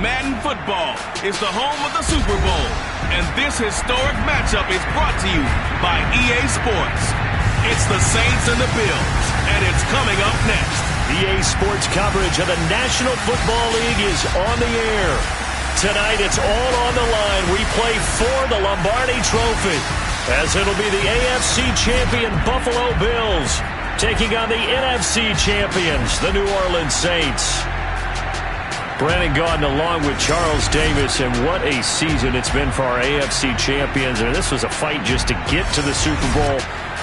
Madden football is the home of the Super Bowl, and this historic matchup is brought to you by EA Sports. It's the Saints and the Bills, and it's coming up next. EA Sports coverage of the National Football League is on the air. Tonight, it's all on the line. We play for the Lombardi Trophy, as it'll be the AFC champion Buffalo Bills taking on the NFC champions, the New Orleans Saints. Brandon Gaudin along with Charles Davis, and what a season it's been for our AFC champions. And this was a fight just to get to the Super Bowl.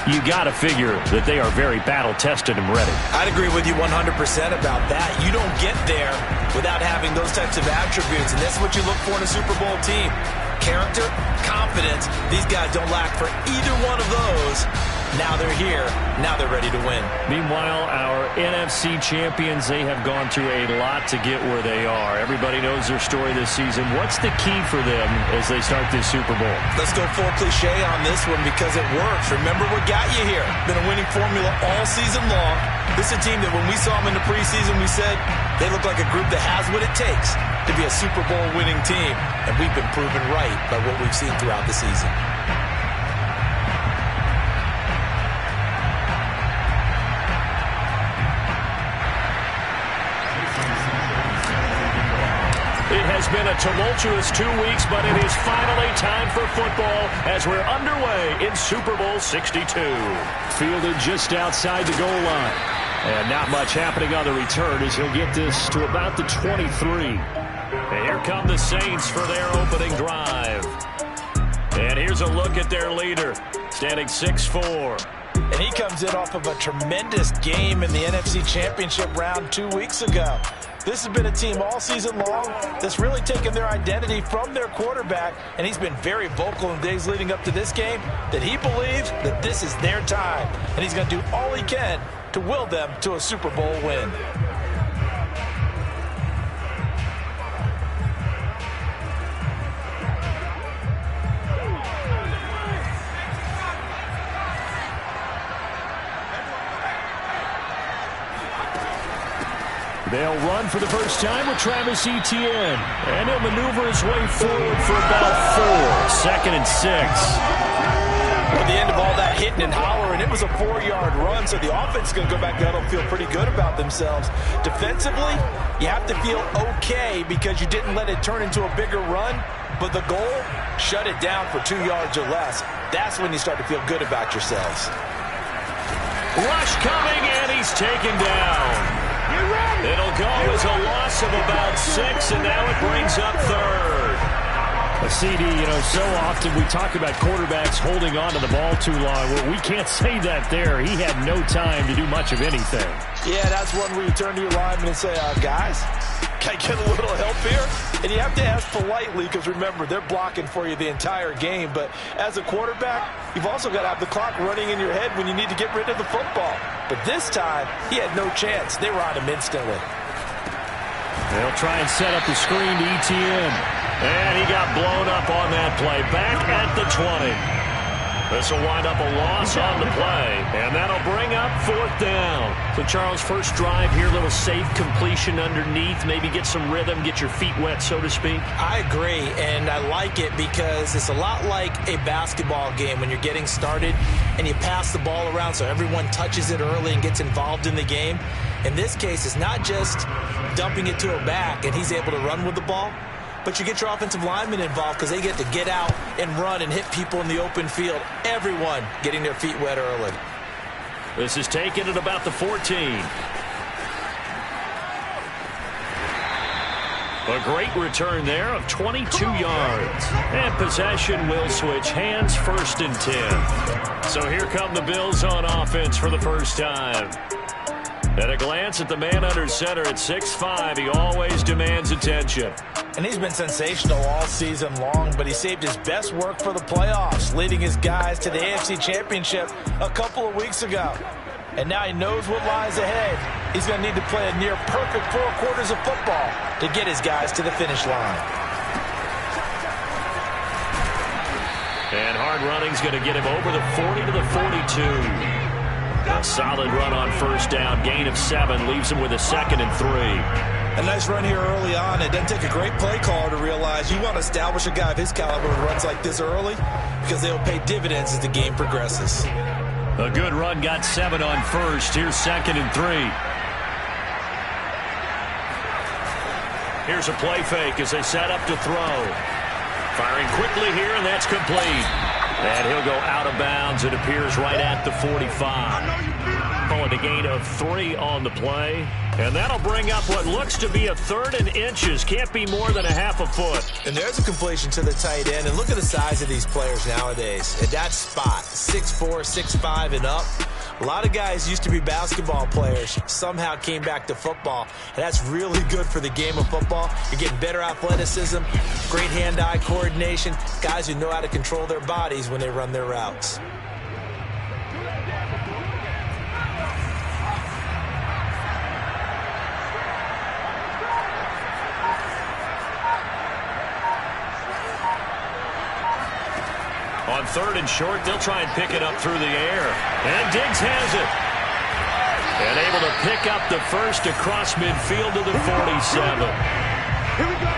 You got to figure that they are very battle-tested and ready. I'd agree with you 100% about that. You don't get there without having those types of attributes, and that's what you look for in a Super Bowl team. Character, confidence. These guys don't lack for either one of those. Now they're here. Now they're ready to win. Meanwhile, our NFC champions, they have gone through a lot to get where they are. Everybody knows their story this season. What's the key for them as they start this Super Bowl? Let's go full cliche on this one because it works. Remember what got you here. Been a winning formula all season long. This is a team that when we saw them in the preseason, we said they look like a group that has what it takes to be a Super Bowl winning team. And we've been proven right by what we've seen throughout the season. It has been a tumultuous 2 weeks, but it is finally time for football as we're underway in Super Bowl 62. Fielded just outside the goal line. And not much happening on the return as he'll get this to about the 23. And here come the Saints for their opening drive. And here's a look at their leader, standing 6'4". And he comes in off of a tremendous game in the NFC Championship round 2 weeks ago. This has been a team all season long that's really taken their identity from their quarterback, and he's been very vocal in days leading up to this game that he believes that this is their time, and he's going to do all he can to will them to a Super Bowl win. They'll run for the first time with Travis Etienne. And he'll maneuver his way forward for about 4. 2nd and 6. At the end of all that hitting and hollering, it was a 4-yard run, so the offense is going to go back down and feel pretty good about themselves. Defensively, you have to feel okay because you didn't let it turn into a bigger run, but the goal, shut it down for 2 yards or less. That's when you start to feel good about yourselves. Rush coming, and he's taken down. It'll go as a loss of about 6, and now it brings up 3rd. A CD, so often we talk about quarterbacks holding on to the ball too long. Well, we can't say that there. He had no time to do much of anything. Yeah, that's one where you turn to your lineman and say, guys, can I get a little help here? And you have to ask politely because, remember, they're blocking for you the entire game. But as a quarterback, you've also got to have the clock running in your head when you need to get rid of the football. But this time, he had no chance. They were on him instantly. They'll try and set up the screen to Etienne. And he got blown up on that play. Back at the 20. This will wind up a loss on the play. And that'll bring up 4th down. So, Charles, first drive here, little safe completion underneath. Maybe get some rhythm, get your feet wet, so to speak. I agree, and I like it because it's a lot like a basketball game when you're getting started and you pass the ball around so everyone touches it early and gets involved in the game. In this case, it's not just dumping it to a back and he's able to run with the ball, but you get your offensive linemen involved because they get to get out and run and hit people in the open field. Everyone getting their feet wet early. This is taken at about the 14. A great return there of 22 yards. And possession will switch hands, 1st and 10. So here come the Bills on offense for the first time. At a glance at the man under center at 6'5", he always demands attention. And he's been sensational all season long, but he saved his best work for the playoffs, leading his guys to the AFC Championship a couple of weeks ago. And now he knows what lies ahead. He's going to need to play a near-perfect 4 quarters of football to get his guys to the finish line. And hard running's going to get him over the 40 to the 42. A solid run on first down. Gain of 7 leaves him with a 2nd and 3. A nice run here early on. It doesn't take a great play caller to realize you want to establish a guy of his caliber who runs like this early because they'll pay dividends as the game progresses. A good run got 7 on first. Here's 2nd and 3. Here's a play fake as they set up to throw. Firing quickly here, and that's complete. And he'll go out of bounds. It appears right at the 45. Calling a gain of 3 on the play. And that'll bring up what looks to be a 3rd and inches. Can't be more than a half a foot. And there's a completion to the tight end. And look at the size of these players nowadays. At that spot, 6'4", 6'5", and up. A lot of guys used to be basketball players, somehow came back to football. And that's really good for the game of football. You're getting better athleticism, great hand-eye coordination, guys who know how to control their bodies when they run their routes. On 3rd and short, they'll try and pick it up through the air. And Diggs has it. And able to pick up the first across midfield to the 47. Here we go.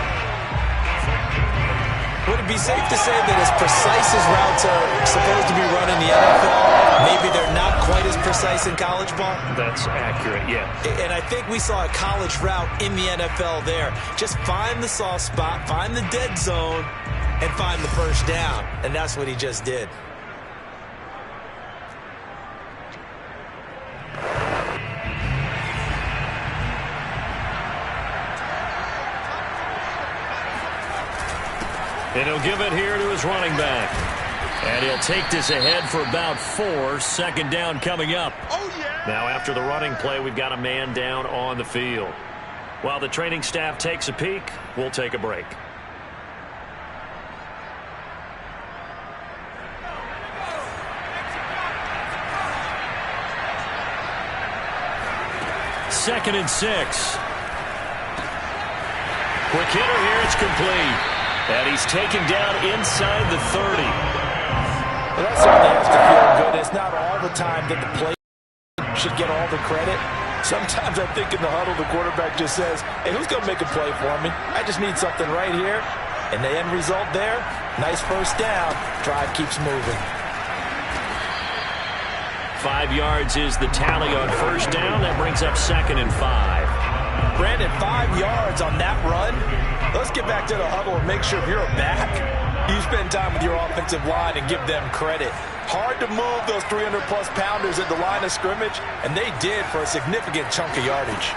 Would it be safe to say that as precise as routes are supposed to be run in the NFL, maybe they're not quite as precise in college ball? That's accurate, yeah. And I think we saw a college route in the NFL there. Just find the soft spot, find the dead zone, and find the first down. And that's what he just did. And he'll give it here to his running back. And he'll take this ahead for about 4. 2nd down coming up. Oh, yeah. Now after the running play, we've got a man down on the field. While the training staff takes a peek, we'll take a break. Second and 6. Quick hitter here. It's complete. And he's taken down inside the 30. Well, that certainly has to feel good. It's not all the time that the play should get all the credit. Sometimes I think in the huddle, the quarterback just says, hey, who's going to make a play for me? I just need something right here. And the end result there, nice first down. Drive keeps moving. 5 yards is the tally on first down. That brings up 2nd and 5. Brandon, 5 yards on that run. Let's get back to the huddle and make sure if you're a back, you spend time with your offensive line and give them credit. Hard to move those 300-plus pounders at the line of scrimmage, and they did for a significant chunk of yardage.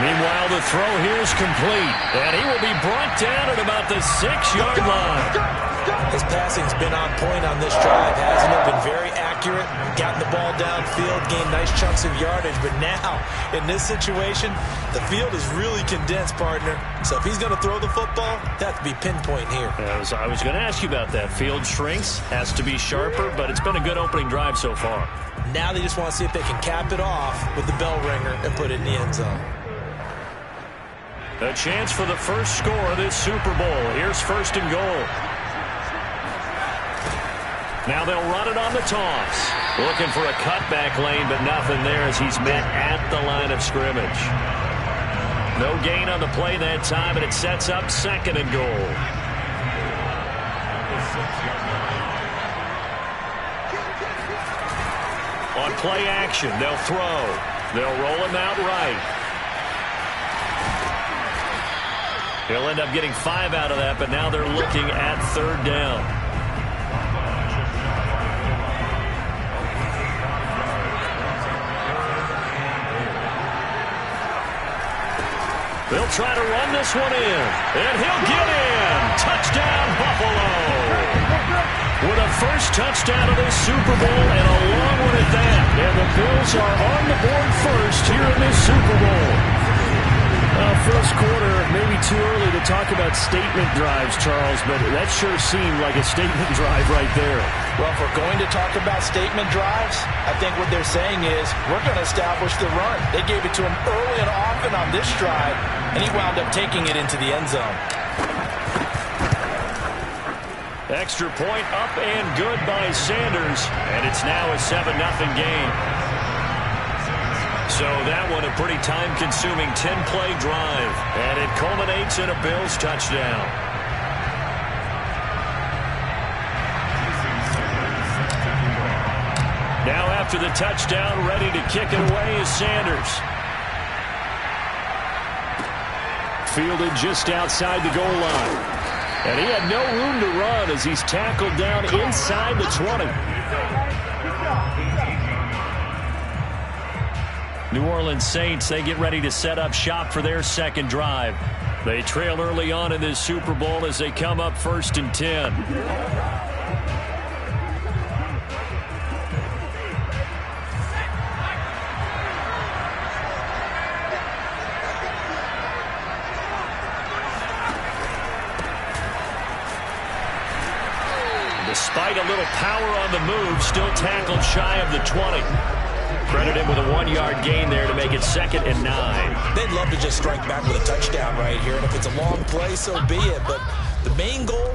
Meanwhile, the throw here is complete, and he will be brought down at about the 6-yard line. His passing's been on point on this drive, hasn't it? Been very accurate, gotten the ball downfield, gained nice chunks of yardage. But now, in this situation, the field is really condensed, partner. So if he's going to throw the football, that to be pinpoint here. I was going to ask you about that. Field shrinks, has to be sharper, but it's been a good opening drive so far. Now they just want to see if they can cap it off with the bell ringer and put it in the end zone. A chance for the first score of this Super Bowl. Here's 1st and goal. Now they'll run it on the toss. Looking for a cutback lane, but nothing there as he's met at the line of scrimmage. No gain on the play that time, and it sets up 2nd and goal. On play action, they'll throw. They'll roll him out right. He'll end up getting 5 out of that, but now they're looking at 3rd down. They'll try to run this one in, and he'll get in. Touchdown, Buffalo. With a first touchdown of this Super Bowl, and a long one at that. And the Bills are on the board first here in this Super Bowl. First quarter, maybe too early to talk about statement drives, Charles, but that sure seemed like a statement drive right there. Well, if we're going to talk about statement drives, I think what they're saying is we're going to establish the run. They gave it to him early and often on this drive, and he wound up taking it into the end zone. Extra point up and good by Sanders, and it's now a 7-0 game. So that one a pretty time-consuming 10-play drive, and it culminates in a Bills touchdown. Now after the touchdown, ready to kick it away is Sanders. Fielded just outside the goal line. And he had no room to run as he's tackled down inside the 20. New Orleans Saints, they get ready to set up shop for their second drive. They trail early on in this Super Bowl as they come up 1st and 10. Despite a little power on the move, still tackled shy of the 20. Credit him with a 1-yard gain there to make it 2nd and 9. They'd love to just strike back with a touchdown right here, and if it's a long play, so be it. But the main goal,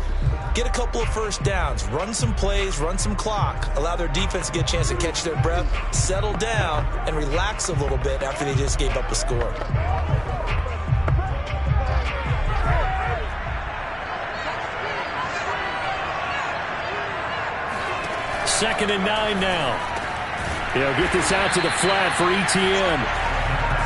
get a couple of first downs, run some plays, run some clock, allow their defense to get a chance to catch their breath, settle down, and relax a little bit after they just gave up a score. 2nd and 9 now. He'll get this out to the flat for ETN.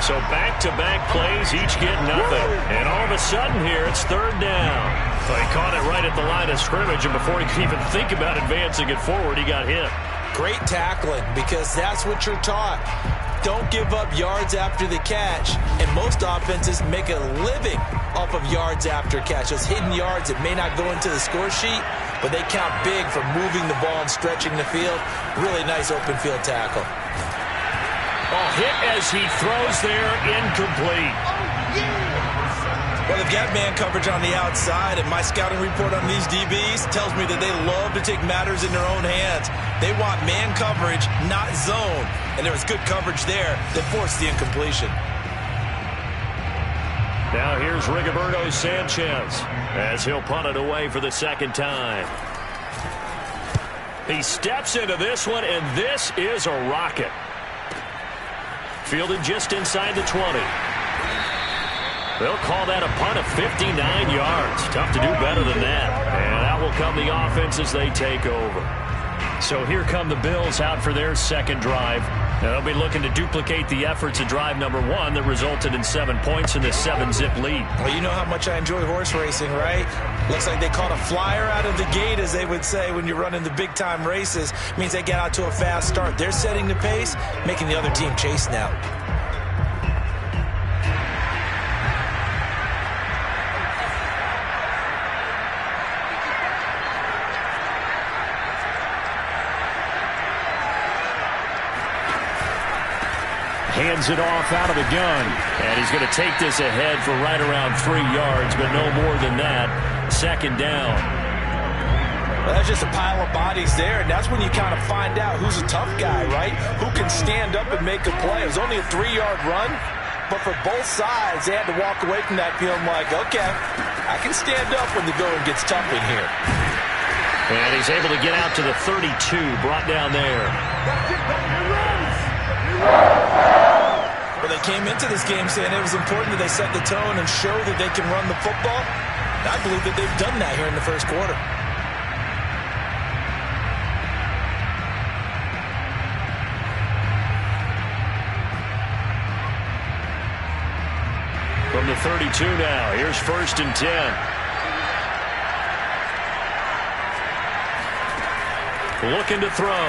So back-to-back plays, each get nothing. And all of a sudden here, it's 3rd down. So he caught it right at the line of scrimmage, and before he could even think about advancing it forward, he got hit. Great tackling, because that's what you're taught. Don't give up yards after the catch. And most offenses make a living off of yards after catch. Those hidden yards that may not go into the score sheet, but they count big for moving the ball and stretching the field. Really nice open field tackle. Oh, hit as he throws there, incomplete. Well, they've got man coverage on the outside, and my scouting report on these DBs tells me that they love to take matters in their own hands. They want man coverage, not zone. And there was good coverage there that forced the incompletion. Now here's Rigoberto Sanchez as he'll punt it away for the 2nd time. He steps into this one, and this is a rocket. Fielded just inside the 20. They'll call that a punt of 59 yards. Tough to do better than that. And out will come the offense as they take over. So here come the Bills out for their 2nd drive. They'll be looking to duplicate the efforts of drive number 1 that resulted in 7 points in this 7-zip lead. Well, you know how much I enjoy horse racing, right? Looks like they caught a flyer out of the gate, as they would say when you're running the big-time races. It means they get out to a fast start. They're setting the pace, making the other team chase now. Hands it off out of the gun. And he's going to take this ahead for right around 3 yards, but no more than that. 2nd down. Well, that's just a pile of bodies there, and that's when you kind of find out who's a tough guy, right? Who can stand up and make a play. It was only a 3-yard run, but for both sides, they had to walk away from that feeling like, okay, I can stand up when the going gets tough in here. And he's able to get out to the 32, brought down there. Well, they came into this game saying it was important that they set the tone and show that they can run the football. And I believe that they've done that here in the 1st quarter. From the 32 now, here's 1st and 10. Looking to throw.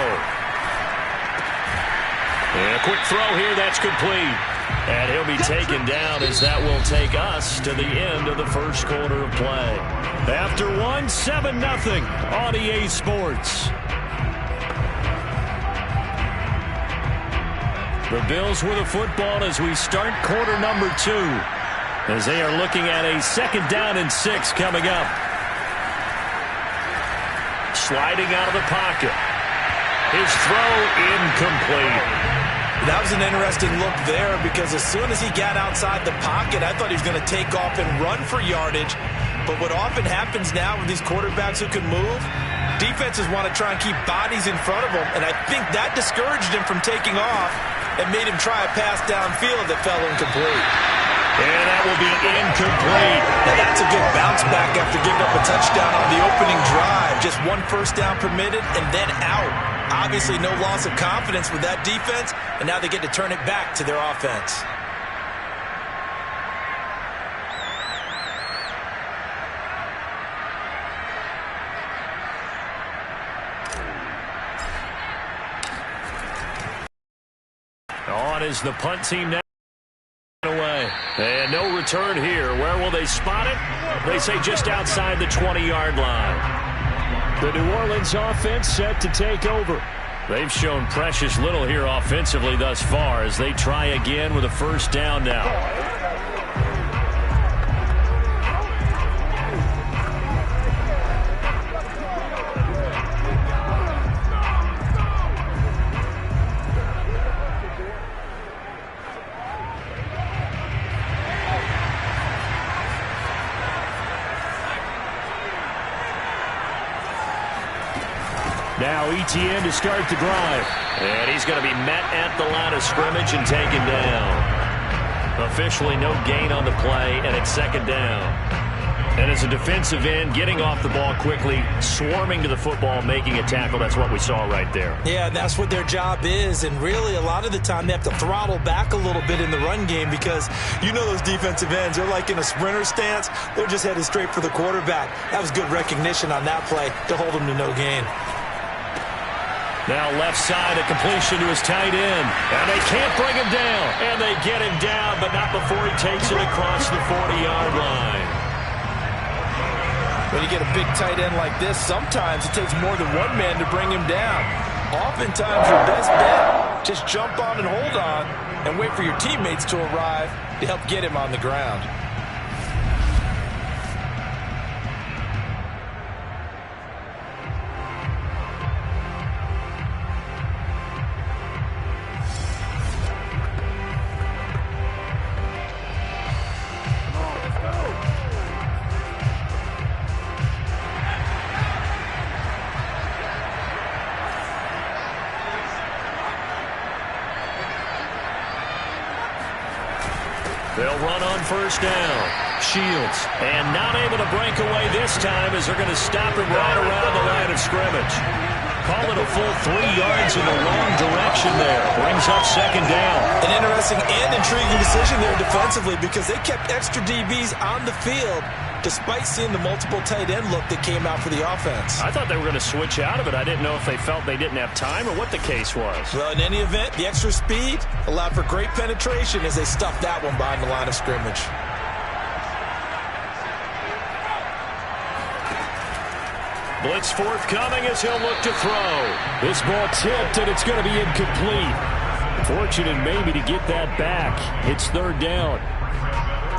And a quick throw here, that's complete. And he'll be taken down as that will take us to the end of the 1st quarter of play. After 1, 7-0 on EA Sports. The Bills with a football as we start quarter number 2. As they are looking at a 2nd down and 6 coming up. Sliding out of the pocket. His throw incomplete. That was an interesting look there, because as soon as he got outside the pocket, I thought he was going to take off and run for yardage. But what often happens now with these quarterbacks who can move, defenses want to try and keep bodies in front of them, and I think that discouraged him from taking off. and made him try a pass downfield that fell incomplete. And that will be incomplete. Now that's a good bounce back after giving up a touchdown on the opening drive. Just one first down permitted and then out. Obviously no loss of confidence with that defense, and now they get to turn it back to their offense. On is the punt team now. Away. And no return here. Where will they spot it? They say just outside the 20-yard line. The New Orleans offense set to take over. They've shown precious little here offensively thus far as they try again with a first down now. Now ETN to start the drive. And he's going to be met at the line of scrimmage and taken down. Officially no gain on the play, and it's second down. And as a defensive end, getting off the ball quickly, swarming to the football, making a tackle, that's what we saw right there. Yeah, and that's what their job is. And really, a lot of the time, they have to throttle back a little bit in the run game because you know those defensive ends, they're like in a sprinter stance. They're just headed straight for the quarterback. That was good recognition on that play to hold them to no gain. Now left side, a completion to his tight end. And they can't bring him down. And they get him down, but not before he takes it across the 40-yard line. When you get a big tight end like this, sometimes it takes more than one man to bring him down. Oftentimes your best bet, just jump on and hold on and wait for your teammates to arrive to help get him on the ground. They'll run on first down. Shields. And not able to break away this time as they're going to stop him right around the line of scrimmage. Call it a full 3 yards in the wrong direction there. Brings up second down. An interesting and intriguing decision there defensively because they kept extra DBs on the field despite seeing the multiple tight end look that came out for the offense. I thought they were going to switch out of it. I didn't know if they felt they didn't have time or what the case was. Well, in any event, the extra speed allowed for great penetration as they stuffed that one behind the line of scrimmage. Blitz forthcoming as he'll look to throw. This ball tipped, and it's going to be incomplete. Fortunate maybe to get that back. It's third down.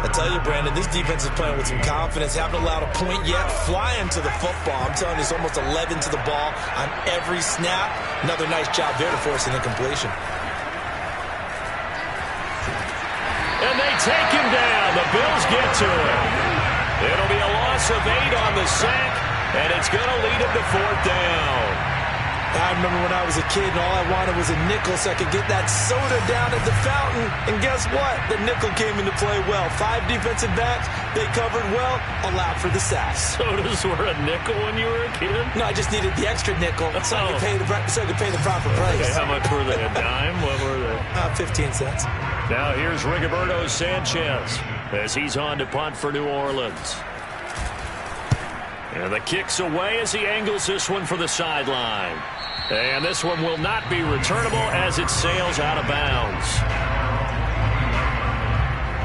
I tell you, Brandon, this defense is playing with some confidence. Haven't allowed a point yet. Flying to the football. I'm telling you, it's almost 11 to the ball on every snap. Another nice job there to force an incompletion. And they take him down. The Bills get to him. It'll be a loss of 8 on the sack, and it's going to lead him to fourth down. I remember when I was a kid and all I wanted was a nickel so I could get that soda down at the fountain. And guess what? The nickel came into play well. 5 defensive backs, they covered well, allowed for the sacks. Sodas were a nickel when you were a kid? No, I just needed the extra nickel so I could pay the proper price. Okay, how much were they? A dime? What were they? 15 cents. Now here's Rigoberto Sanchez as he's on to punt for New Orleans. And the kick's away as he angles this one for the sideline. And this one will not be returnable as it sails out of bounds.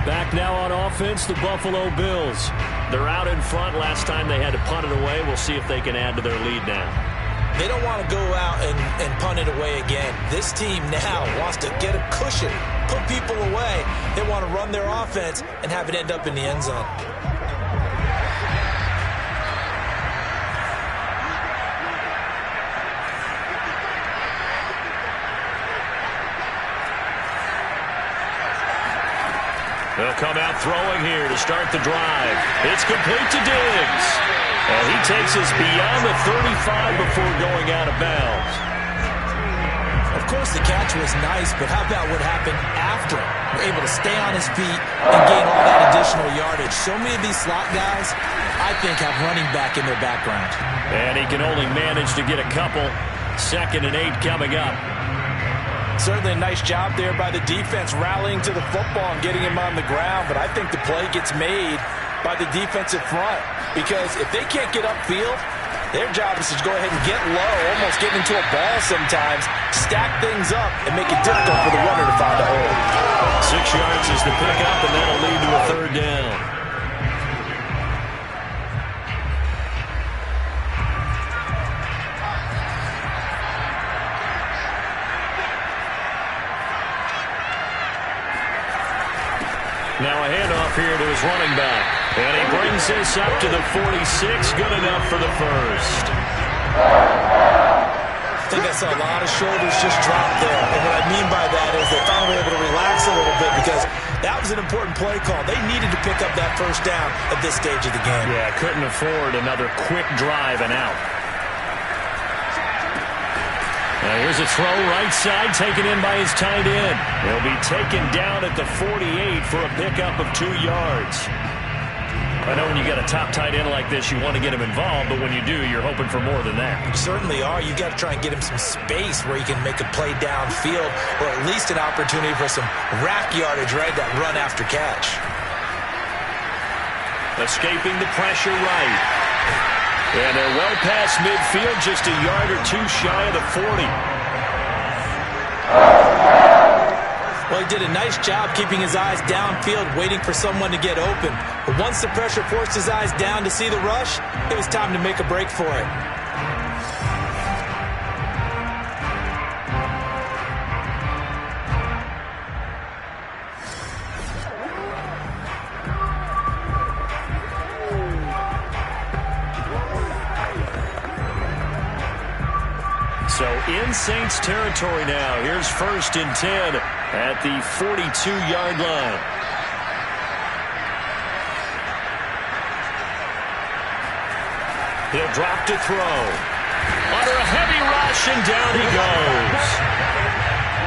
Back now on offense, the Buffalo Bills. They're out in front. Last time they had to punt it away. We'll see if they can add to their lead now. They don't want to go out and punt it away again. This team now wants to get a cushion, put people away. They want to run their offense and have it end up in the end zone. They'll come out throwing here to start the drive. It's complete to Diggs. And he takes us beyond the 35 before going out of bounds. Of course, the catch was nice, but how about what happened after? We're able to stay on his feet and gain all that additional yardage. So many of these slot guys, I think, have running back in their background. And he can only manage to get a couple. 2nd and 8 coming up. Certainly a nice job there by the defense rallying to the football and getting him on the ground, but I think the play gets made by the defensive front, because if they can't get upfield, their job is to go ahead and get low, almost get into a ball sometimes, stack things up, and make it difficult for the runner to find a hole. 6 yards is the pickup, and that'll lead to a 3rd down. Now a handoff here to his running back. And he brings this up to the 46. Good enough for the first. I think I saw a lot of shoulders just drop there. And what I mean by that is they finally were able to relax a little bit, because that was an important play call. They needed to pick up that first down at this stage of the game. Yeah, couldn't afford another quick drive and out. Now here's a throw right side, taken in by his tight end. He'll be taken down at the 48 for a pickup of 2 yards. I know when you got a top tight end like this, you want to get him involved, but when you do, you're hoping for more than that. You certainly are. You've got to try and get him some space where he can make a play downfield, or at least an opportunity for some rack yardage, right? That run after catch. Escaping the pressure right. And they're well past midfield, just a yard or 2 shy of the 40. Well, he did a nice job keeping his eyes downfield, waiting for someone to get open. But once the pressure forced his eyes down to see the rush, it was time to make a break for it. So in Saints territory now. Here's 1st and 10 at the 42-yard line. He'll drop to throw. Under a heavy rush, and down he goes.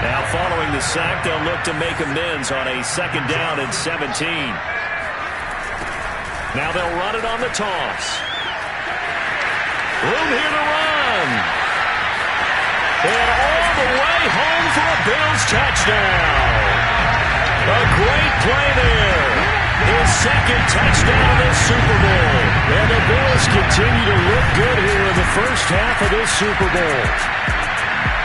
Now following the sack, they'll look to make amends on a 2nd down and 17. Now they'll run it on the toss. Room here to run. And all the way home for a Bills touchdown. A great play there. His 2nd touchdown of this Super Bowl. And the Bills continue to look good here in the first half of this Super Bowl.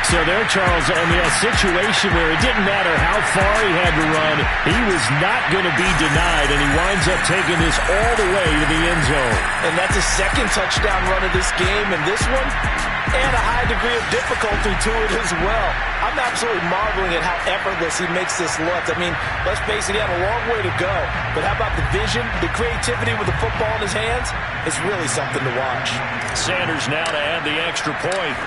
So there, Charles, on the situation where it didn't matter how far he had to run, he was not going to be denied, and he winds up taking this all the way to the end zone. And that's a 2nd touchdown run of this game, and this one, and a high degree of difficulty to it as well. I'm absolutely marveling at how effortless he makes this look. I mean, let's face it, he had a long way to go, but how about the vision, the creativity with the football in his hands? It's really something to watch. Sanders now to add the extra point.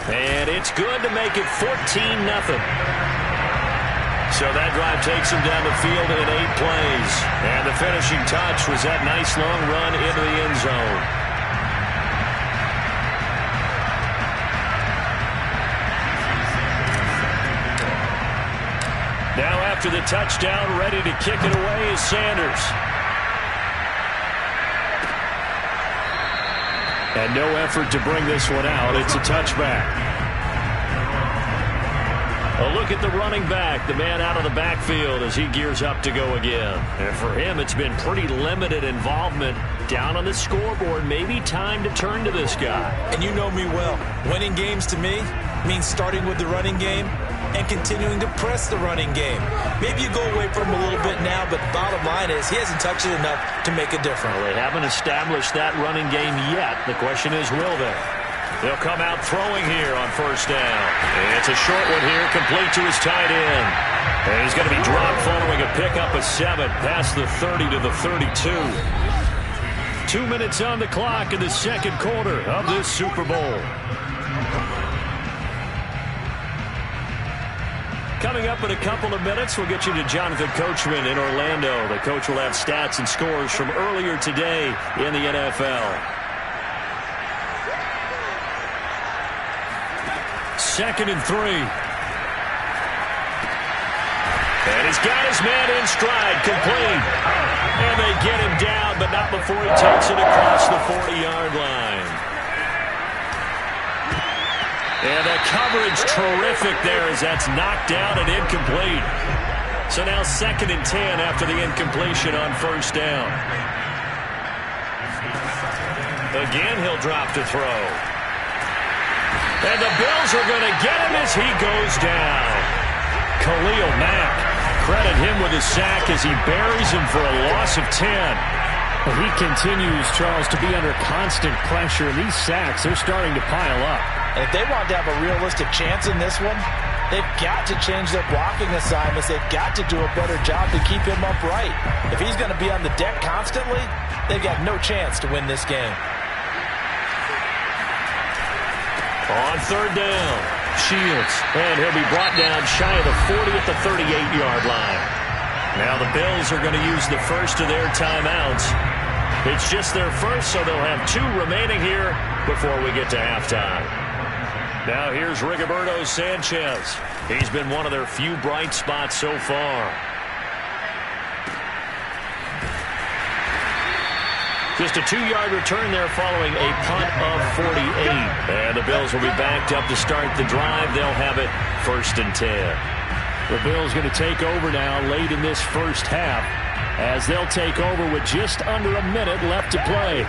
And it's good to make it 14-0. So that drive takes him down the field in 8 plays. And the finishing touch was that nice long run into the end zone. Now after the touchdown, ready to kick it away is Sanders. And no effort to bring this one out. It's a touchback. A look at the running back, the man out of the backfield as he gears up to go again. And for him, it's been pretty limited involvement down on the scoreboard. Maybe time to turn to this guy. And you know me well. Winning games to me means starting with the running game and continuing to press the running game. Maybe you go away from him a little bit now, but bottom line is he hasn't touched it enough to make a difference. Well, they haven't established that running game yet. The question is, will they? They'll come out throwing here on 1st down. It's a short one here, complete to his tight end. And he's going to be dropped following a pickup of 7 past the 30 to the 32. 2 minutes on the clock in the 2nd quarter of this Super Bowl. Coming up in a couple of minutes, we'll get you to Jonathan Coachman in Orlando. The coach will have stats and scores from earlier today in the NFL. 2nd and 3. And he's got his man in stride, complete. And they get him down, but not before he takes it across the 40-yard line. And the coverage terrific there as that's knocked down and incomplete. So now 2nd and 10 after the incompletion on 1st down. Again, he'll drop to throw. And the Bills are going to get him as he goes down. Khalil Mack, credit him with a sack as he buries him for a loss of 10. Well, he continues, Charles, to be under constant pressure. And these sacks, they're starting to pile up. And if they want to have a realistic chance in this one, they've got to change their blocking assignments. They've got to do a better job to keep him upright. If he's going to be on the deck constantly, they've got no chance to win this game. On 3rd down, Shields. And he'll be brought down shy of the 40 at the 38-yard line. Now the Bills are going to use the first of their timeouts. It's just their first, so they'll have 2 remaining here before we get to halftime. Now here's Rigoberto Sanchez. He's been one of their few bright spots so far. Just a 2-yard return there following a punt of 48. And the Bills will be backed up to start the drive. They'll have it 1st and 10. The Bills going to take over now late in this first half as they'll take over with just under a minute left to play.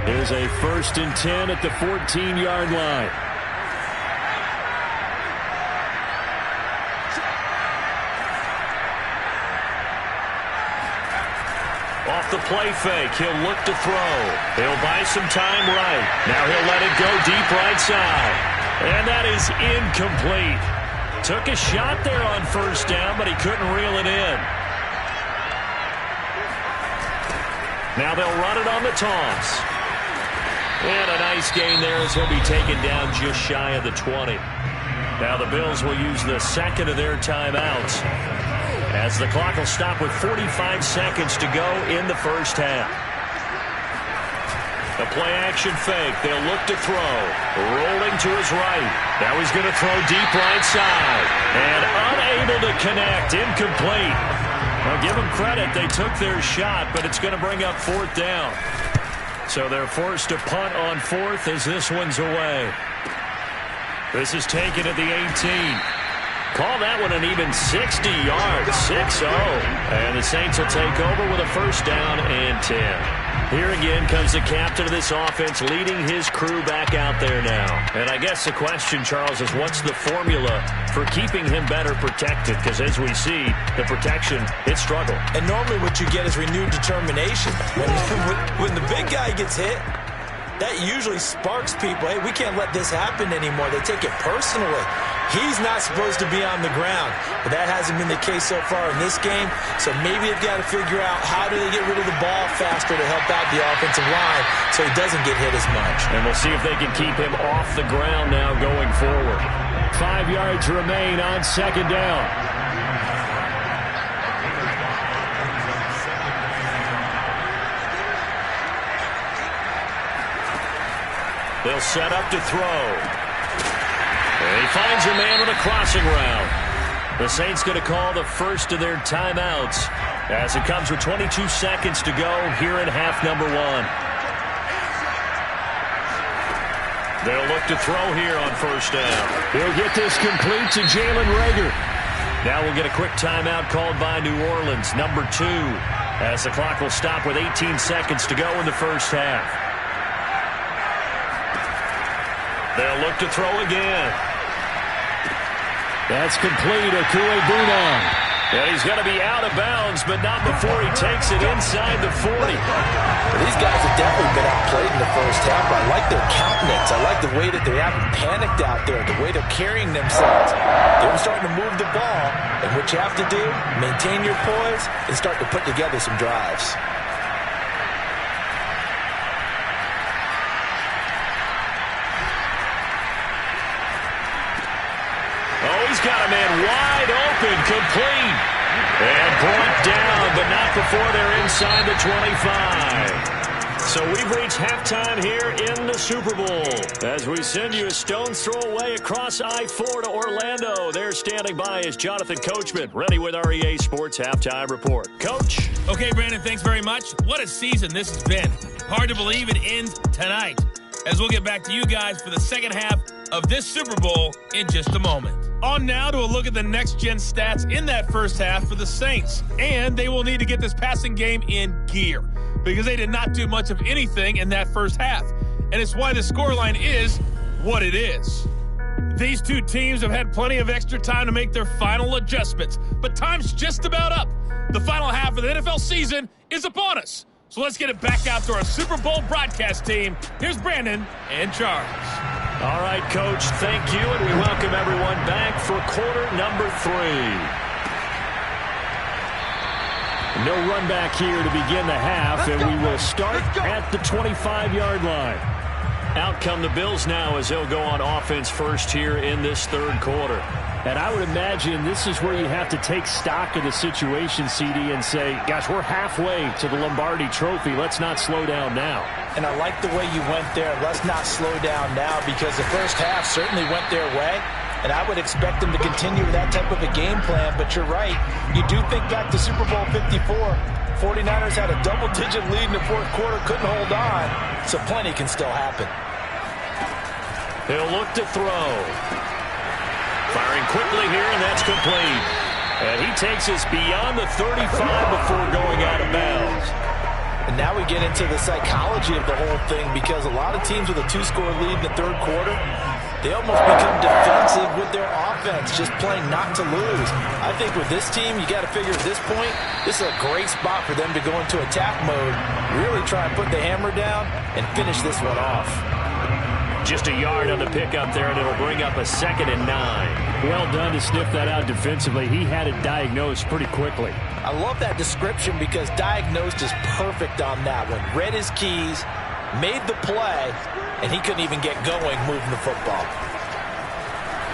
Here's a 1st and 10 at the 14-yard line. Off the play fake, he'll look to throw. He'll buy some time right. Now he'll let it go deep right side. And that is incomplete. Took a shot there on 1st down, but he couldn't reel it in. Now they'll run it on the toss. And a nice gain there as he'll be taken down just shy of the 20. Now the Bills will use the 2nd of their timeouts as the clock will stop with 45 seconds to go in the first half. A play-action fake. They'll look to throw. Rolling to his right. Now he's going to throw deep right side. And unable to connect. Incomplete. Well, give them credit. They took their shot, but it's going to bring up 4th down. So they're forced to punt on 4th as this one's away. This is taken at the 18. Call that one an even 60 yards, 6-0. And the Saints will take over with a 1st down and 10. Here again comes the captain of this offense leading his crew back out there now. And I guess the question, Charles, is what's the formula for keeping him better protected? Because as we see, the protection, it struggled. And normally what you get is renewed determination. When the big guy gets hit, that usually sparks people. Hey, we can't let this happen anymore. They take it personally. He's not supposed to be on the ground, but that hasn't been the case so far in this game. So maybe they've got to figure out how do they get rid of the ball faster to help out the offensive line so he doesn't get hit as much. And we'll see if they can keep him off the ground now going forward. 5 yards remain on 2nd down. They'll set up to throw. And he finds a man with a crossing route. The Saints going to call the first of their timeouts as it comes with 22 seconds to go here in half number 1. They'll look to throw here on 1st down. He'll get this complete to Jalen Reagor. Now we'll get a quick timeout called by New Orleans, number 2, as the clock will stop with 18 seconds to go in the first half. They'll look to throw again. That's complete. Okuegbunam. And he's going to be out of bounds, but not before he takes it inside the 40. Well, these guys have definitely been outplayed in the first half, but I like their countenance. I like the way that they haven't panicked out there, the way they're carrying themselves. They're starting to move the ball, and what you have to do, maintain your poise and start to put together some drives. Oh, he's got a man wide open, complete. And brought knocked down, but not before they're inside the 25. So we've reached halftime here in the Super Bowl. As we send you a stone's throw away across I-4 to Orlando. There standing by is Jonathan Coachman, ready with our EA Sports Halftime Report. Coach. Okay, Brandon, thanks very much. What a season this has been. Hard to believe it ends tonight. As we'll get back to you guys for the second half of this Super Bowl in just a moment. On now to a look at the next-gen stats in that first half for the Saints. And they will need to get this passing game in gear, because they did not do much of anything in that first half. And it's why the scoreline is what it is. These two teams have had plenty of extra time to make their final adjustments, but time's just about up. The final half of the NFL season is upon us. So let's get it back out to our Super Bowl broadcast team. Here's Brandon and Charles. All right, Coach, thank you, and we welcome everyone back for quarter number 3. No run back here to begin the half, and we will start at the 25-yard line. Out come the Bills now as they'll go on offense first here in this third quarter. And I would imagine this is where you have to take stock of the situation, CD, and say, gosh, we're halfway to the Lombardi Trophy. Let's not slow down now. And I like the way you went there. Let's not slow down now, because the first half certainly went their way. And I would expect them to continue that type of a game plan. But you're right. You do think back to Super Bowl 54. 49ers had a double-digit lead in the fourth quarter, couldn't hold on. So plenty can still happen. He'll look to throw. Firing quickly here, and that's complete. And he takes us beyond the 35 before going out of bounds. And now we get into the psychology of the whole thing, because a lot of teams with a 2-score lead in the third quarter, they almost become defensive with their offense, just playing not to lose. I think with this team, you got to figure at this point, this is a great spot for them to go into attack mode, really try and put the hammer down and finish this one off. Just a yard on the pickup there, and it'll bring up a 2nd and 9. Well done to sniff that out defensively. He had it diagnosed pretty quickly. I love that description, because diagnosed is perfect on that one. Read his keys, made the play, and he couldn't even get going moving the football.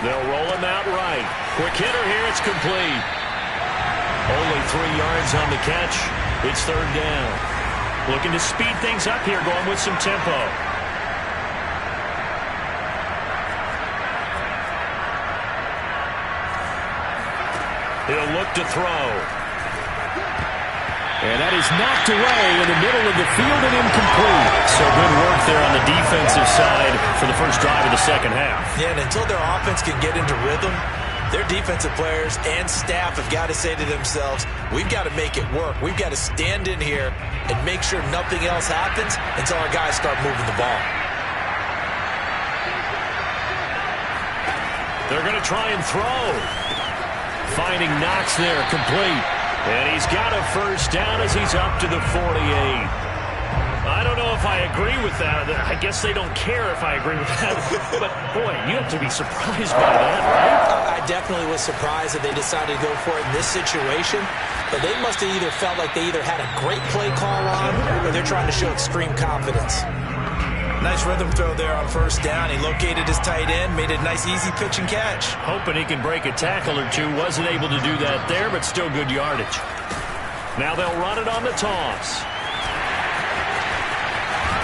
They'll roll him out right. Quick hitter here, it's complete. Only 3 yards on the catch. It's third down. Looking to speed things up here, going with some tempo. He'll look to throw. And that is knocked away in the middle of the field and incomplete. So good work there on the defensive side for the first drive of the second half. Yeah, and until their offense can get into rhythm, their defensive players and staff have got to say to themselves, we've got to make it work. We've got to stand in here and make sure nothing else happens until our guys start moving the ball. They're going to try and throw. Finding Knox there, complete. And he's got a first down as he's up to the 48. I don't know if I agree with that. I guess they don't care if I agree with that. But, boy, you have to be surprised by that, right? I definitely was surprised that they decided to go for it in this situation. But they must have either felt like they either had a great play call on, or they're trying to show extreme confidence. Nice rhythm throw there on first down. He located his tight end, made a nice easy pitch and catch. Hoping he can break a tackle or two. Wasn't able to do that there, but still good yardage. Now they'll run it on the toss.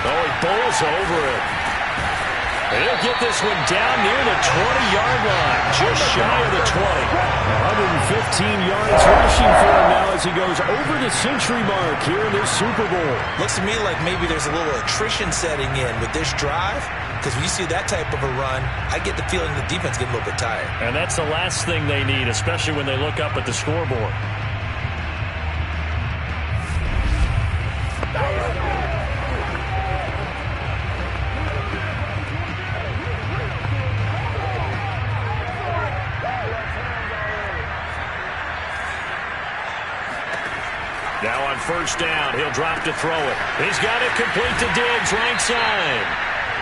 Oh, he bowls over it. And he'll get this one down near the 20-yard line, just shy of the 20. 115 yards rushing for him now as he goes over the century mark here in this Super Bowl. Looks to me like maybe there's a little attrition setting in with this drive, because when you see that type of a run, I get the feeling the defense getting a little bit tired. And that's the last thing they need, especially when they look up at the scoreboard. Now on first down, he'll drop to throw it. He's got it complete to Diggs, right side.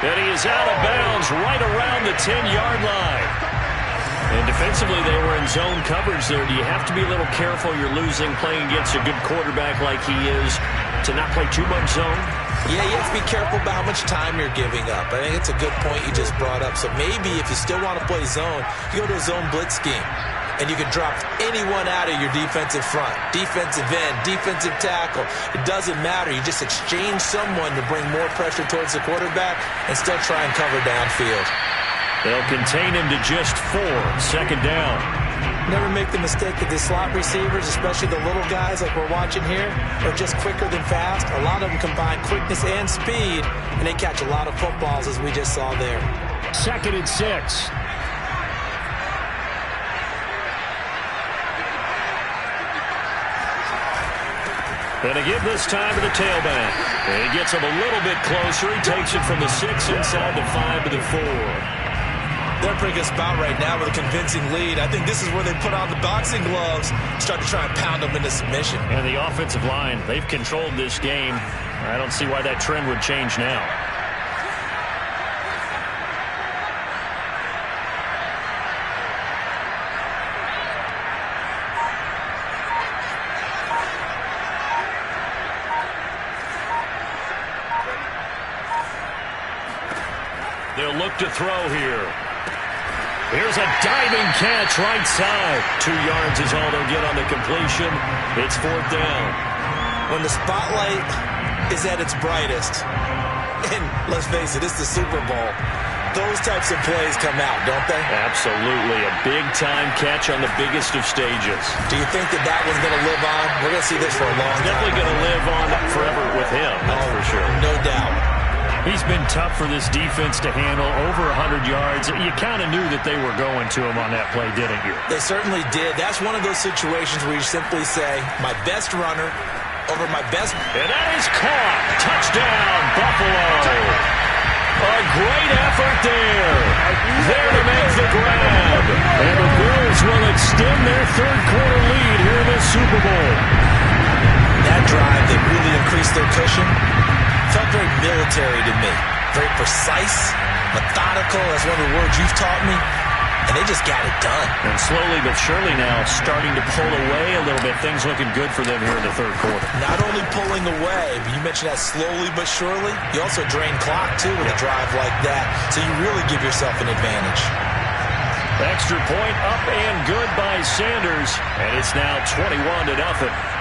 And he is out of bounds right around the 10-yard line. And defensively, they were in zone coverage there. Do you have to be a little careful? You're losing playing against a good quarterback like he is to not play too much zone? Yeah, you have to be careful about how much time you're giving up. I think it's a good point you just brought up. So maybe if you still want to play zone, you go to a zone blitz scheme. and you can drop anyone out of your defensive front. Defensive end, defensive tackle. It doesn't matter. You just exchange someone to bring more pressure towards the quarterback and still try and cover downfield. They'll contain him to just 4. Second down. Never make the mistake that the slot receivers, especially the little guys like we're watching here, are just quicker than fast. A lot of them combine quickness and speed, and they catch a lot of footballs as we just saw there. 2nd and 6. And to give this time to the tailback. And he gets him a little bit closer. He takes it from the 6 inside the 5 to the 4. They're in a pretty good spot right now with a convincing lead. I think this is where they put on the boxing gloves, start to try and pound them into submission. And the offensive line, they've controlled this game. I don't see why that trend would change now. They'll look to throw here. Here's a diving catch right side. 2 yards is all they'll get on the completion. It's 4th down. When the spotlight is at its brightest, and let's face it, it's the Super Bowl, those types of plays come out, don't they? Absolutely. A big-time catch on the biggest of stages. Do you think that one's going to live on? We're going to see this for a long time. Definitely going to live on forever with him, that's for sure. No doubt. He's been tough for this defense to handle. Over 100 yards. You kind of knew that they were going to him on that play, didn't you? They certainly did. That's one of those situations where you simply say, my best runner over my best. And that is caught. Touchdown, Buffalo. A great effort there. There to make the grab. And the Bills will extend their 3rd quarter lead here in the Super Bowl. That drive that really increased their cushion felt very military to me. Very precise, methodical. That's one of the words you've taught me. And they just got it done. And slowly but surely now starting to pull away a little bit. Things looking good for them here in the 3rd quarter. Not only pulling away, but you mentioned that slowly but surely. You also drain clock, too, with a drive like that. So you really give yourself an advantage. Extra point up and good by Sanders. And it's now 21-0.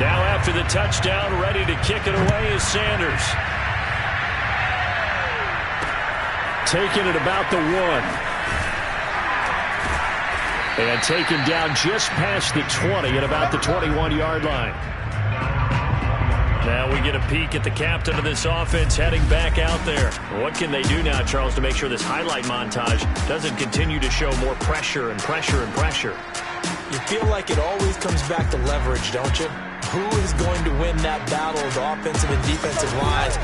Now after the touchdown, ready to kick it away is Sanders. Taking it about the 1. And taken down just past the 20 at about the 21-yard line. Now we get a peek at the captain of this offense heading back out there. What can they do now, Charles, to make sure this highlight montage doesn't continue to show more pressure and pressure and pressure? You feel like it always comes back to leverage, don't you? Who is going to win that battle of the offensive and defensive lines?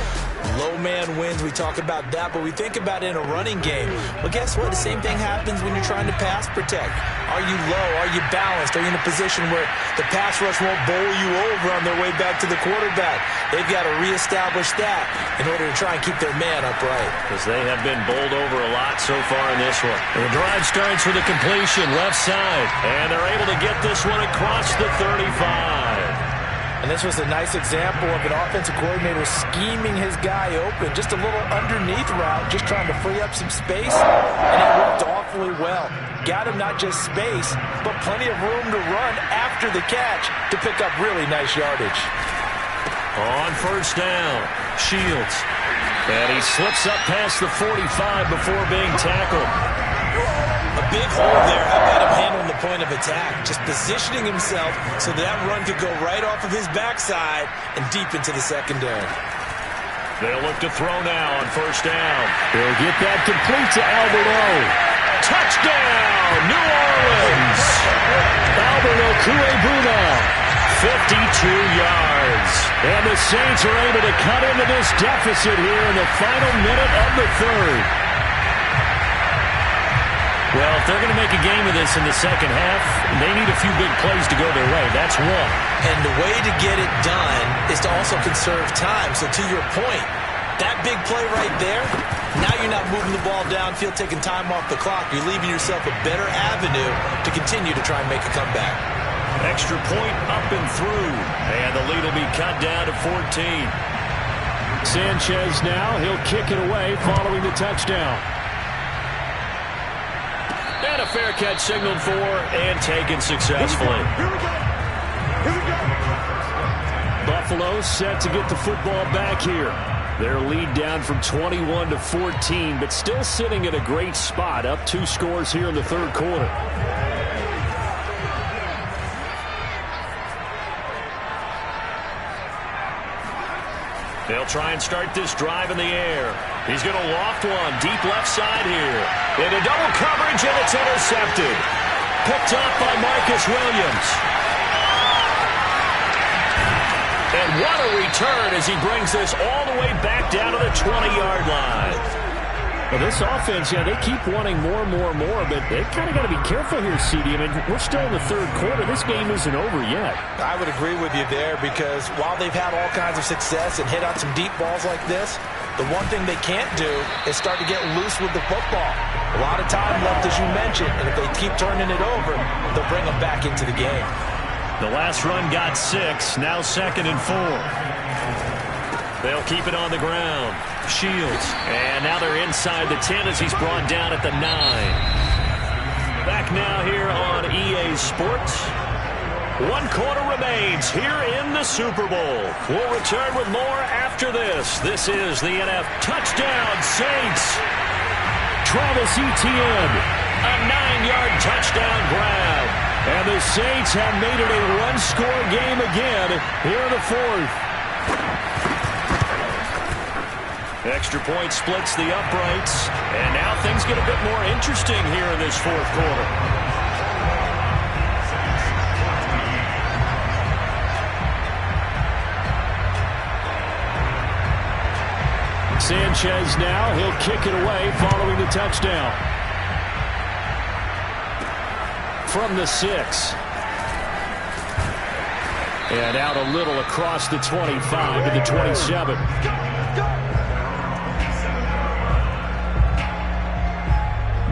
Low man wins. We talk about that, but we think about it in a running game. Well, guess what? The same thing happens when you're trying to pass protect. Are you low? Are you balanced? Are you in a position where the pass rush won't bowl you over on their way back to the quarterback? They've got to reestablish that in order to try and keep their man upright. Because they have been bowled over a lot so far in this one. And the drive starts with a completion left side. And they're able to get this one across the 35. And this was a nice example of an offensive coordinator scheming his guy open. Just a little underneath route, just trying to free up some space. And it worked awfully well. Got him not just space, but plenty of room to run after the catch to pick up really nice yardage. On 1st down, Shields. And he slips up past the 45 before being tackled. A big hole there. How about him handling the point of attack? Just positioning himself so that run could go right off of his backside and deep into the secondary. They'll look to throw now on 1st down. He'll get that complete to Alberto. Touchdown, New Orleans! Albert Okuegbuna, 52 yards. And the Saints are able to cut into this deficit here in the final minute of the 3rd. Well, if they're going to make a game of this in the second half, they need a few big plays to go their way. That's one. And the way to get it done is to also conserve time. So to your point, that big play right there, now you're not moving the ball downfield, taking time off the clock. You're leaving yourself a better avenue to continue to try and make a comeback. Extra point up and through. And the lead will be cut down to 14. Sanchez now, he'll kick it away following the touchdown. And a fair catch signaled for and taken successfully. Here we go. Here we go. Buffalo set to get the football back here. Their lead down from 21 to 14, but still sitting at a great spot, up 2 scores here in the third quarter. They'll try and start this drive in the air. He's going to loft one deep left side here. Into double coverage, and it's intercepted. Picked up by Marcus Williams. And what a return as he brings this all the way back down to the 20-yard line. Well, this offense, yeah, they keep wanting more, but they kind of got to be careful here, CD. I mean, we're still in the third quarter. This game isn't over yet. I would agree with you there because while they've had all kinds of success and hit on some deep balls like this, the one thing they can't do is start to get loose with the football. A lot of time left, as you mentioned, and if they keep turning it over, they'll bring them back into the game. The last run got 6, now 2nd and 4. They'll keep it on the ground. Shields. And now they're inside the 10 as he's brought down at the 9. Back now here on EA Sports. 1 quarter remains here in the Super Bowl. We'll return with more after this. This is the NF Touchdown Saints. Travis Etienne. A 9-yard touchdown grab. And the Saints have made it a 1-score game again here in the 4th. Extra point splits the uprights. And now things get a bit more interesting here in this 4th quarter. Sanchez now, he'll kick it away following the touchdown. From the 6. And out a little across the 25 to the 27.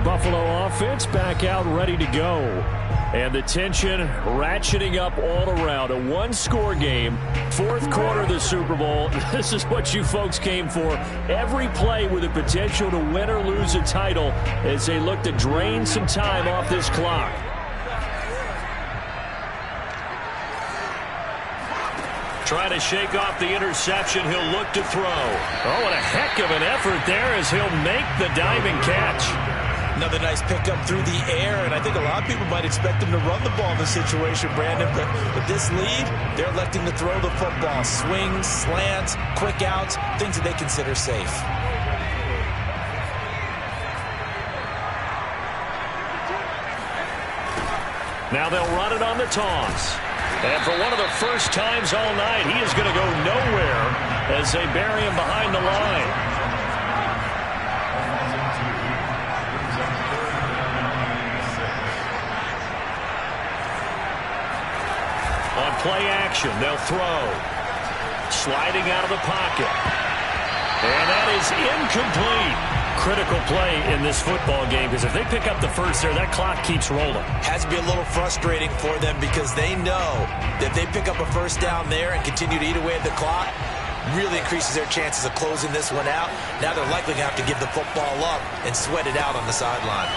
Buffalo offense back out ready to go. And the tension ratcheting up all around. A 1-score game. 4th quarter of the Super Bowl. This is what you folks came for. Every play with the potential to win or lose a title as they look to drain some time off this clock. Trying to shake off the interception. He'll look to throw. Oh, what a heck of an effort there as he'll make the diving catch. Another nice pickup through the air, and I think a lot of people might expect him to run the ball in this situation, Brandon, but with this lead, they're electing to throw the football. Swings, slants, quick outs, things that they consider safe. Now they'll run it on the toss. And for one of the first times all night, he is going to go nowhere as they bury him behind the line. On play action, they'll throw. Sliding out of the pocket. And that is incomplete. Critical play in this football game because if they pick up the first there, that clock keeps rolling. Has to be a little frustrating for them because they know that if they pick up a first down there and continue to eat away at the clock, really increases their chances of closing this one out. Now they're likely going to have to give the football up and sweat it out on the sideline.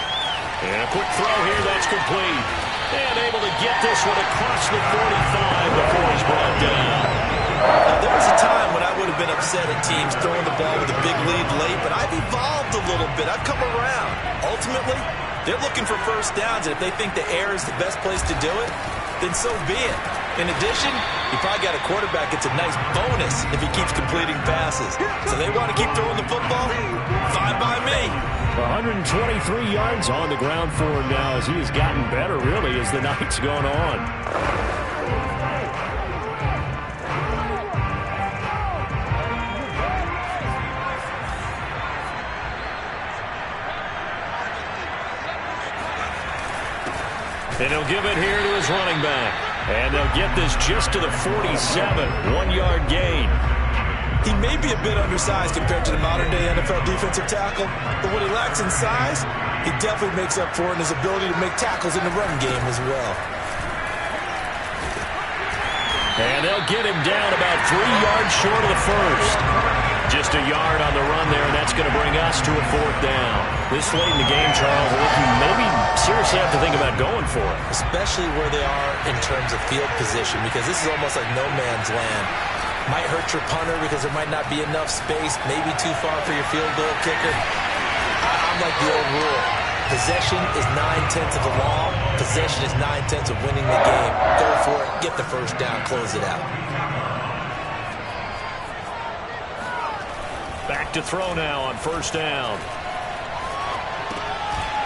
And a quick throw here, that's complete. And able to get this one across the 45 before he's brought down. Now, there was a time when I would have been upset at teams throwing the ball with a big lead late, but I've evolved a little bit. I've come around. Ultimately, they're looking for first downs, and if they think the air is the best place to do it, then so be it. In addition, you probably got a quarterback gets a nice bonus if he keeps completing passes. So they want to keep throwing the football? Fine by me. 123 yards on the ground for him now as he has gotten better, really, as the night's gone on. And he'll give it here to his running back. And they'll get this just to the 47, 1-yard gain. He may be a bit undersized compared to the modern-day NFL defensive tackle, but what he lacks in size, he definitely makes up for in his ability to make tackles in the run game as well. And they'll get him down about 3 yards short of the first. Just a yard on the run there, and that's going to bring us to a 4th down. This late in the game, Charles, you maybe seriously have to think about going for it. Especially where they are in terms of field position, because this is almost like no man's land. Might hurt your punter because there might not be enough space, maybe too far for your field goal kicker. I'm like the old rule. Possession is 9/10 of the law. Possession is 9/10 of winning the game. Go for it. Get the first down. Close it out. Back to throw now on 1st down.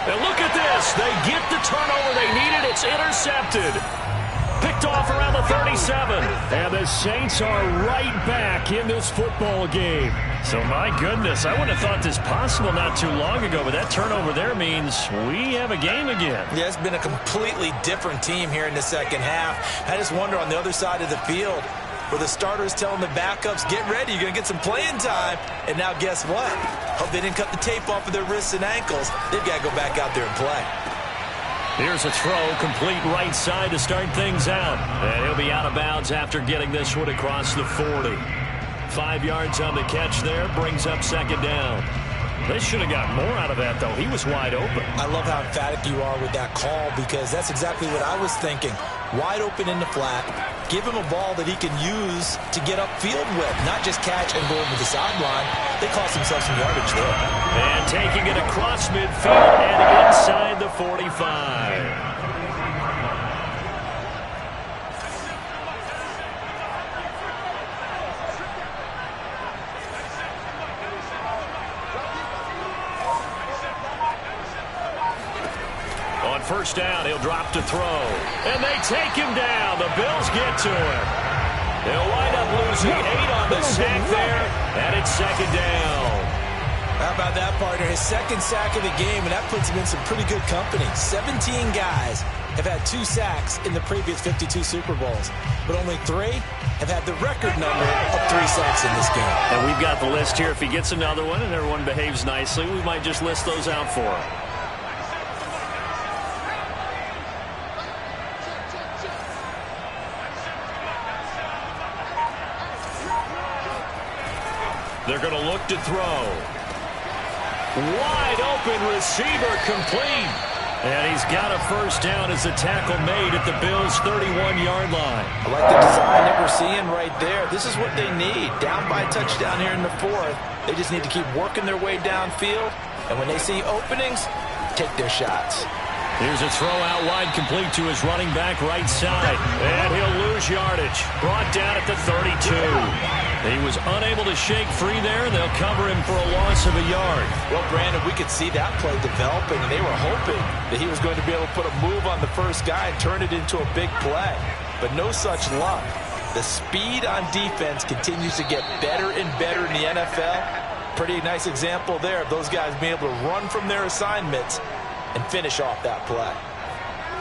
And look at this. They get the turnover they needed. It's intercepted. Picked off around the 37. And the Saints are right back in this football game. So, my goodness, I wouldn't have thought this possible not too long ago, but that turnover there means we have a game again. Yeah, it's been a completely different team here in the second half. I just wonder on the other side of the field, where the starters telling the backups, get ready, you're going to get some playing time. And now guess what? Hope they didn't cut the tape off of their wrists and ankles. They've got to go back out there and play. Here's a throw, complete right side to start things out. And he'll be out of bounds after getting this one across the 40. 5 yards on the catch there, brings up 2nd down. They should have got more out of that, though. He was wide open. I love how emphatic you are with that call, because that's exactly what I was thinking. Wide open in the flat. Give him a ball that he can use to get upfield with, not just catch and go over the sideline. They cost themselves some yardage there. And taking it across midfield and inside the 45. On 1st down, he'll drop to throw. And they take him down. The Bills get to him. They'll wind up losing 8 on the sack there, and it's 2nd down. How about that, partner? His 2nd sack of the game, and that puts him in some pretty good company. 17 guys have had 2 sacks in the previous 52 Super Bowls, but only 3 have had the record number of 3 sacks in this game. And we've got the list here. If he gets another one and everyone behaves nicely, we might just list those out for him. They're going to look to throw. Wide open receiver complete. And he's got a 1st down as the tackle made at the Bills' 31-yard line. I like the design that we're seeing right there. This is what they need. Down by a touchdown here in the 4th. They just need to keep working their way downfield. And when they see openings, take their shots. Here's a throw out wide, complete to his running back right side. And he'll lose yardage. Brought down at the 32. He was unable to shake free there. They'll cover him for a loss of a yard. Well, Brandon, we could see that play developing, and they were hoping that he was going to be able to put a move on the first guy and turn it into a big play. But no such luck. The speed on defense continues to get better and better in the NFL. Pretty nice example there of those guys being able to run from their assignments and finish off that play.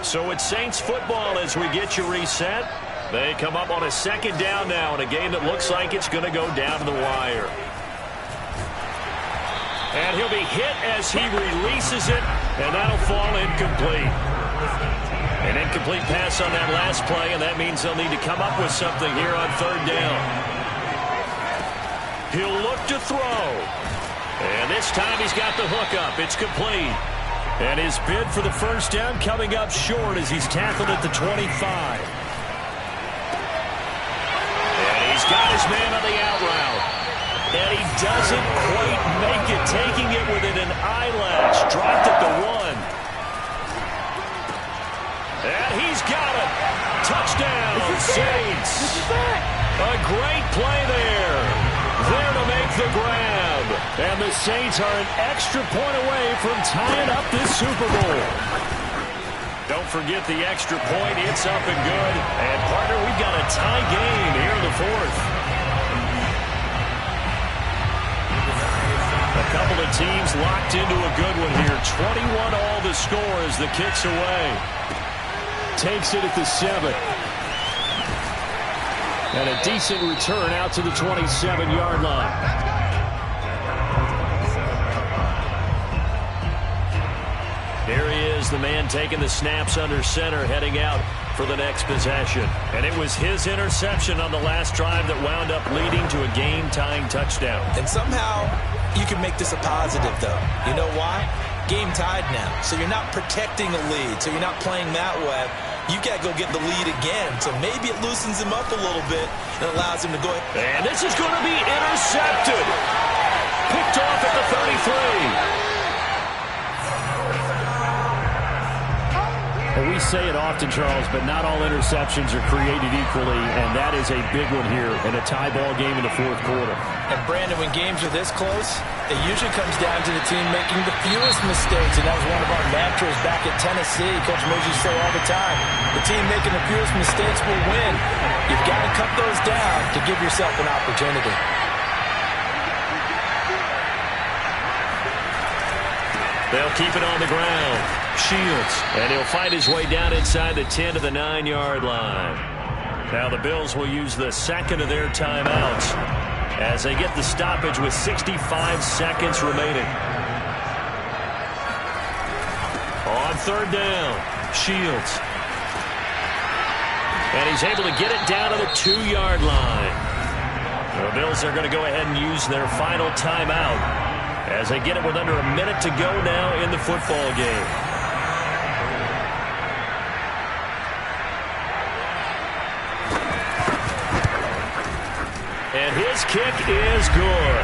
So it's Saints football as we get you reset. They come up on a 2nd down now in a game that looks like it's going to go down to the wire. And he'll be hit as he releases it, and that'll fall incomplete. An incomplete pass on that last play, and that means they'll need to come up with something here on 3rd down. He'll look to throw. And this time he's got the hook up. It's complete. And his bid for the 1st down coming up short as he's tackled at the 25. And he's got his man on the out route. And he doesn't quite make it, taking it within an eyelash. Dropped at the 1. And he's got it. Touchdown, Saints. A great play there. There to make the grab. And the Saints are an extra point away from tying up this Super Bowl. Don't forget the extra point. It's up and good. And, partner, we've got a tie game here in the 4th. A couple of teams locked into a good one here. 21 all the score as the kick's away. Takes it at the 7. And a decent return out to the 27-yard line. Here he is is the man taking the snaps under center, heading out for the next possession. And it was his interception on the last drive that wound up leading to a game-tying touchdown. And somehow you can make this a positive, though. You know why? Game tied now, so you're not protecting a lead, so you're not playing that way. You got to go get the lead again, so maybe it loosens him up a little bit and allows him to go ahead. And this is going to be intercepted. Picked off at the 33. Well, we say it often, Charles, but not all interceptions are created equally, and that is a big one here in a tie ball game in the fourth quarter. And, Brandon, when games are this close, it usually comes down to the team making the fewest mistakes, and that was one of our mantras back at Tennessee. Coach Murphy used to say all the time, the team making the fewest mistakes will win. You've got to cut those down to give yourself an opportunity. They'll keep it on the ground. Shields. And he'll fight his way down inside the 10 to the 9-yard line. Now the Bills will use the second of their timeouts as they get the stoppage with 65 seconds remaining. On third down, Shields. And he's able to get it down to the 2-yard line. The Bills are going to go ahead and use their final timeout as they get it with under a minute to go now in the football game. And his kick is good.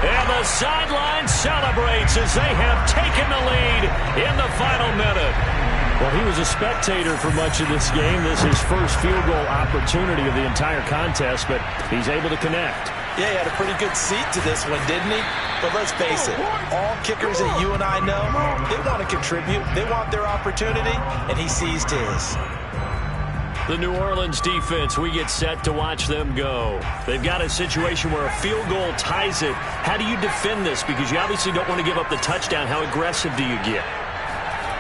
And the sideline celebrates as they have taken the lead in the final minute. Well, he was a spectator for much of this game. This is his first field goal opportunity of the entire contest, but he's able to connect. Yeah, he had a pretty good seat to this one, didn't he? But let's face it, all kickers that you and I know, they want to contribute. They want their opportunity, and he seized his. The New Orleans defense, we get set to watch them go. They've got a situation where a field goal ties it. How do you defend this? Because you obviously don't want to give up the touchdown. How aggressive do you get?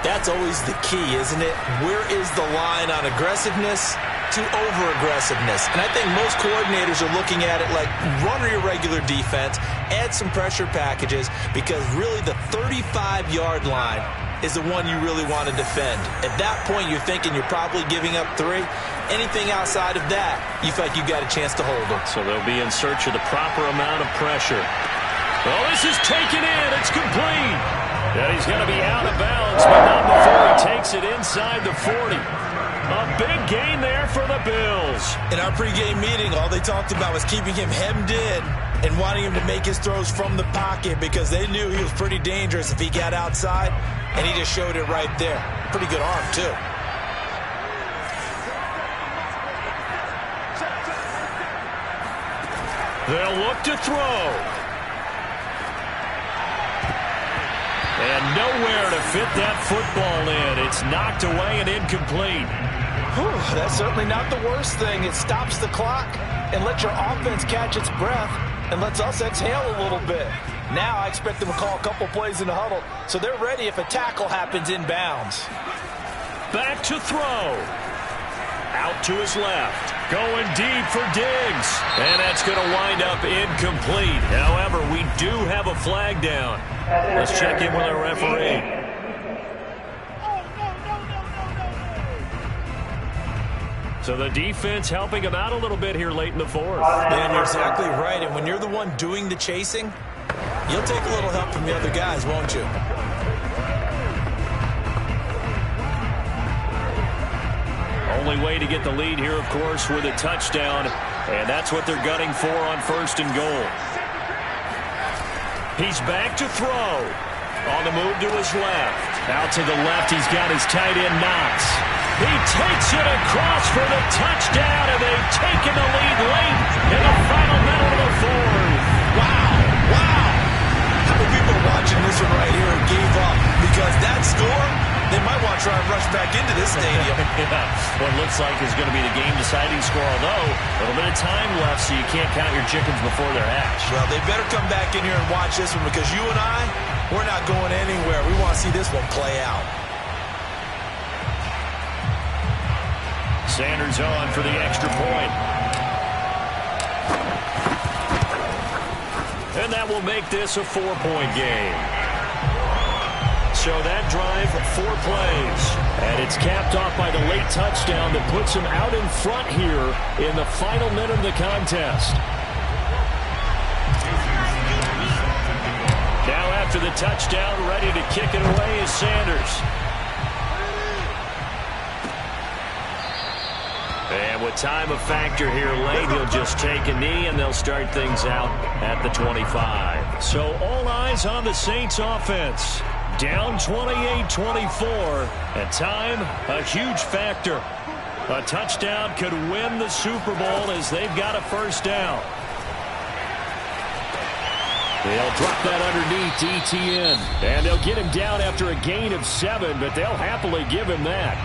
That's always the key, isn't it? Where is the line on aggressiveness to over-aggressiveness? And I think most coordinators are looking at it like run your regular defense, add some pressure packages, because really the 35-yard line is the one you really want to defend. At that point, you're thinking you're probably giving up 3. Anything outside of that, you feel like you've got a chance to hold it. So they'll be in search of the proper amount of pressure. Well, this is taken in. It's complete. And he's going to be out of bounds, but not before he takes it inside the 40. A big gain there for the Bills. In our pregame meeting, all they talked about was keeping him hemmed in and wanting him to make his throws from the pocket because they knew he was pretty dangerous if he got outside, and he just showed it right there. Pretty good arm, too. They'll look to throw. And nowhere to fit that football in. It's knocked away and incomplete. Whew, that's certainly not the worst thing. It stops the clock and lets your offense catch its breath and lets us exhale a little bit. Now I expect them to call a couple plays in the huddle, so they're ready if a tackle happens inbounds. Back to throw. Out to his left. Going deep for Diggs. And that's going to wind up incomplete. However, we do have a flag down. Let's check in with our referee. So the defense helping him out a little bit here late in the fourth. Man, you're exactly right. And when you're the one doing the chasing, you'll take a little help from the other guys, won't you? Only way to get the lead here, of course, with a touchdown. And that's what they're gunning for on first and goal. He's back to throw. On the move to his left. Out to the left, he's got his tight end, Knox. He takes it across for the touchdown, and they've taken the lead late in the final minute of the fourth. Wow, wow. How many people are watching this one right here and gave up? Because that score, they might want to try and rush back into this stadium. Yeah, what looks like is going to be the game-deciding score, although a little bit of time left, so you can't count your chickens before they're hatched. Well, they better come back in here and watch this one because you and I, we're not going anywhere. We want to see this one play out. Sanders on for the extra point. And that will make this a 4-point game. So that drive, 4 plays. And it's capped off by the late touchdown that puts him out in front here in the final minute of the contest. Now after the touchdown, ready to kick it away is Sanders. And with time a factor here late, he'll just take a knee and they'll start things out at the 25. So all eyes on the Saints offense. Down 28-24. And time, a huge factor. A touchdown could win the Super Bowl as they've got a first down. They'll drop that underneath to ETN. And they'll get him down after a gain of 7, but they'll happily give him that.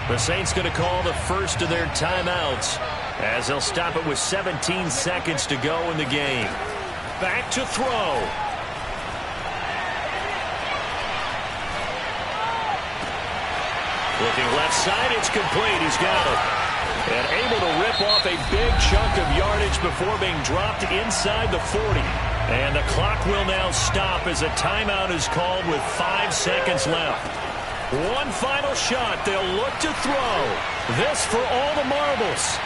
The Saints going to call the first of their timeouts as they'll stop it with 17 seconds to go in the game. Back to throw. Looking left side, it's complete. He's got it. And able to rip off a big chunk of yardage before being dropped inside the 40. And the clock will now stop as a timeout is called with 5 seconds left. One final shot. They'll look to throw. This for all the marbles.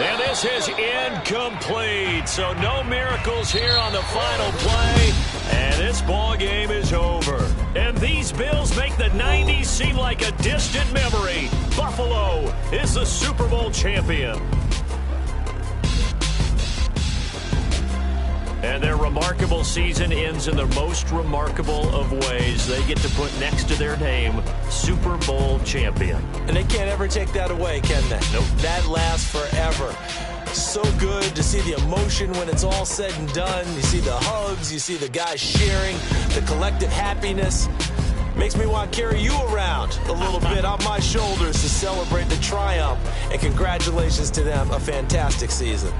And this is incomplete. So no miracles here on the final play. And this ball game is over. And these Bills make the 90s seem like a distant memory. Buffalo is the Super Bowl champion. And their remarkable season ends in the most remarkable of ways. They get to put next to their name, Super Bowl champion. And they can't ever take that away, can they? Nope. That lasts forever. So good to see the emotion when it's all said and done. You see the hugs, you see the guys sharing, the collective happiness. Makes me want to carry you around a little bit on my shoulders to celebrate the triumph. And congratulations to them, a fantastic season.